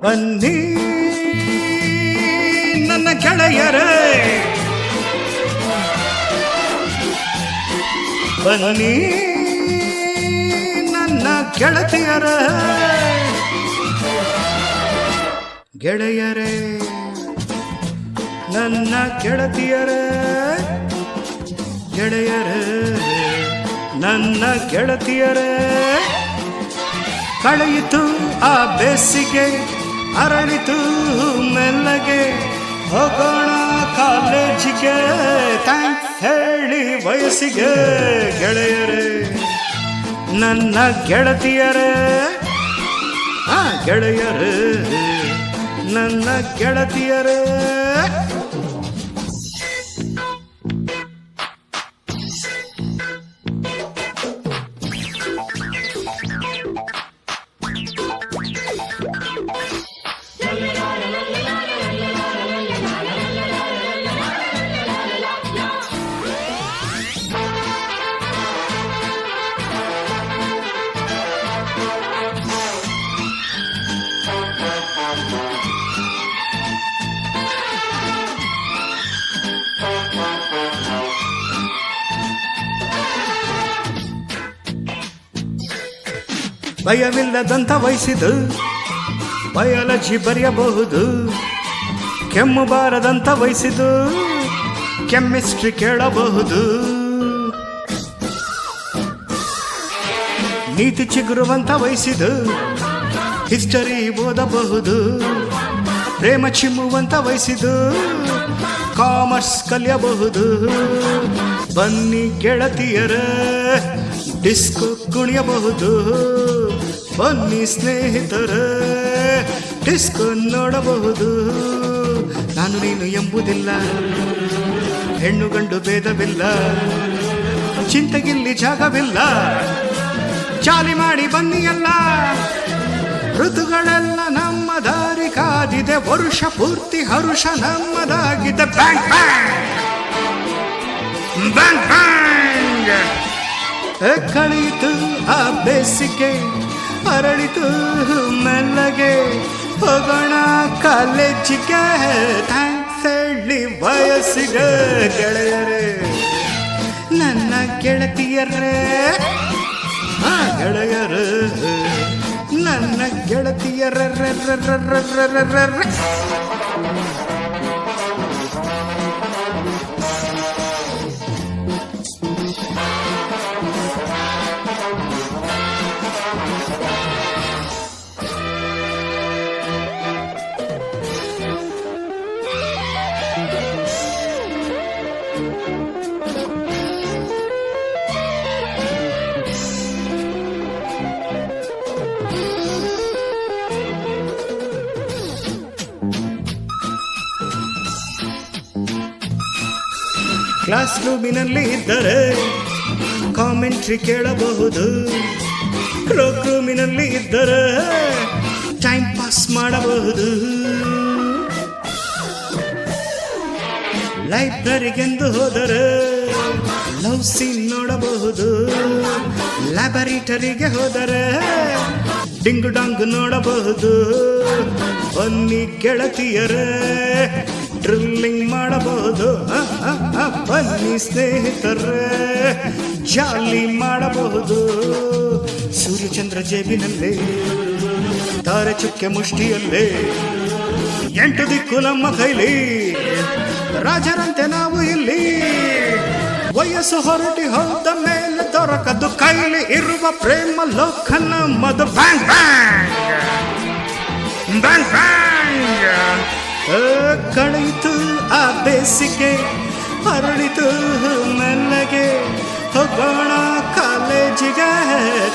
ಬನ್ನಿ ನನ್ನ ಗೆಳೆಯರೇ, ಬನ್ನಿ ನನ್ನ ಗೆಳತಿಯರೇ, ಗೆಳೆಯರೇ ನನ್ನ ಗೆಳತಿಯರೇ, ಗೆಳೆಯರೇ ನನ್ನ ಗೆಳತಿಯರೇ. ಕಳೆಯಿತು ಆ ಬೇಸಿಗೆ, ಅರಳಿತು ಮೆಲ್ಲಗೆ, ಹೋಗೋಣ ಕಾಲೇಜಿಗೆ, ಥ್ಯಾಂಕ್ಸ್ ಹೇಳಿ ವಯಸ್ಸಿಗೆ. ಗೆಳೆಯರೇ ನನ್ನ ಗೆಳತಿಯರೇ, ಗೆಳೆಯರೇ ನನ್ನ ಗೆಳತಿಯರೇ. ಭಯವಿಲ್ಲದಂಥ ವಯಸ್ಸಿದು, ಬಯಾಲಜಿ ಬರೆಯಬಹುದು. ಕೆಮ್ಮು ಬಾರದಂಥ ವಯಸ್ಸಿದು, ಕೆಮಿಸ್ಟ್ರಿ ಕೇಳಬಹುದು. ನೀತಿ ಚಿಗುರುವಂಥ ವಯಸ್ಸಿದು, ಹಿಸ್ಟರಿ ಓದಬಹುದು. ಪ್ರೇಮ ಚಿಮ್ಮುವಂಥ ವಯಸ್ಸಿದು, ಕಾಮರ್ಸ್ ಕಲಿಯಬಹುದು. ಬನ್ನಿ ಗೆಳತಿಯರೇ, ಡಿಸ್ಕೋ ಕುಣಿಯಬಹುದು. ಬನ್ನಿ ಸ್ನೇಹಿತರೇ, ಡಿಸ್ಕೋ ನೋಡಬಹುದು. ನಾನು ನೀನು ಎಂಬುದಿಲ್ಲ, ಹೆಣ್ಣು ಗಂಡು ಭೇದವಿಲ್ಲ, ಚಿಂತೆಗಿಲ್ಲಿ ಜಾಗವಿಲ್ಲ. ಚಾಲಿ ಮಾಡಿ ಬನ್ನಿಯಲ್ಲ, ಋತುಗಳೆಲ್ಲ ನಮ್ಮ ದಾರಿ ಕಾದಿದೆ. ವರುಷ ಪೂರ್ತಿ ಹರುಷ ನಮ್ಮದಾಗಿದೆ. Bang bang bang bang. ಕಳೆಯಿತು ಆ ಬೇಸಿಗೆ, ಅರಳಿತು ಮೆಲ್ಲಗೆ, ಹೋಗೋಣ ಕಾಲೇಜಿಗೆ, ಥ್ಯಾಂಕ್ಸ್ ಹೇಳಿ ವಯಸ್ಸಿಗೆ. ಗೆಳೆಯರೇ ನನ್ನ ಗೆಳತಿಯರೇ, ಗೆಳೆಯರೇ ನನ್ನ ಗೆಳತಿಯರೇ. ಕ್ಲಾಸ್ ರೂಮಿನಲ್ಲಿ ಇದ್ದರೆ ಕಾಮೆಂಟ್ರಿ ಕೇಳಬಹುದು. ಕ್ಲಾಸ್ ರೂಮಿನಲ್ಲಿ ಇದ್ದರೆ ಟೈಮ್ ಪಾಸ್ ಮಾಡಬಹುದು. ಲೈಬ್ರರಿಗೆಂದು ಹೋದರೆ ಲವ್ ಸೀನ್ ನೋಡಬಹುದು. ಲ್ಯಾಬೊರೇಟರಿಗೆ ಹೋದರೆ ಡಿಂಗು ಡಾಂಗ್ ನೋಡಬಹುದು. ಬನ್ನಿ ಗೆಳತಿಯರೇ, ಡ್ರಿಲ್ಲಿಂಗ್ ಮಾಡಬಹುದು. ಬನ್ನಿ ಸ್ನೇಹಿತರೇ, ಜಾಲಿ ಮಾಡಬಹುದು. ಸೂರ್ಯಚಂದ್ರ ಜೇಬಿನಲ್ಲೇ, ತಾರೆ ಚುಕ್ಕೆ ಮುಷ್ಟಿಯಲ್ಲೇ, 8 ದಿಕ್ಕು ನಮ್ಮ ಕೈಲಿ, ರಾಜರಂತೆ ನಾವು ಇಲ್ಲಿ. ವಯಸ್ಸು ಹೊರಟಿ ಹೋದ ಮೇಲೆ ದೊರಕದು ಕೈಲಿ ಇರುವ ಪ್ರೇಮ ಲೋಕ ನಮ್ಮದು. Bang bang bang bang. ಕಳೆಯಿತು ಆ ಬೇಸಿಗೆ, ಅರಳಿತು ಮೆಲ್ಲಗೆ, ಹೋಗೋಣ ಕಾಲೇಜಿಗೆ,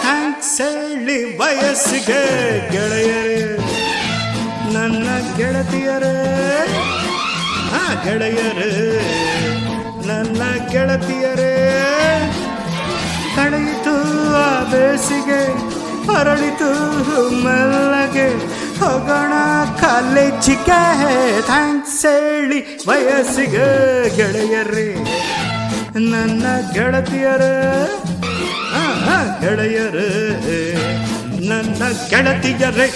ಥ್ಯಾಂಕ್ಸ್ ಹೇಳಿ ವಯಸ್ಸಿಗೆ. ಗೆಳೆಯರೇ ನನ್ನ ಗೆಳತಿಯರೇ, ಗೆಳೆಯರೇ ನನ್ನ ಗೆಳತಿಯರೇ. ಕಳೆಯಿತು ಆ ಬೇಸಿಗೆ, ಅರಳಿತು ಮೆಲ್ಲಗೆ, ಹೋಗೋಣ ಕಾಲೇಜಿಗೆ, ಥ್ಯಾಂಕ್ಸ್ ಹೇಳಿ ವಯಸ್ಸಿಗೆ. ಗೆಳೆಯರೇ ನನ್ನ ಗೆಳತಿಯರೇ, ಗೆಳೆಯರೇ ನನ್ನ ಗೆಳತಿಯರೇ.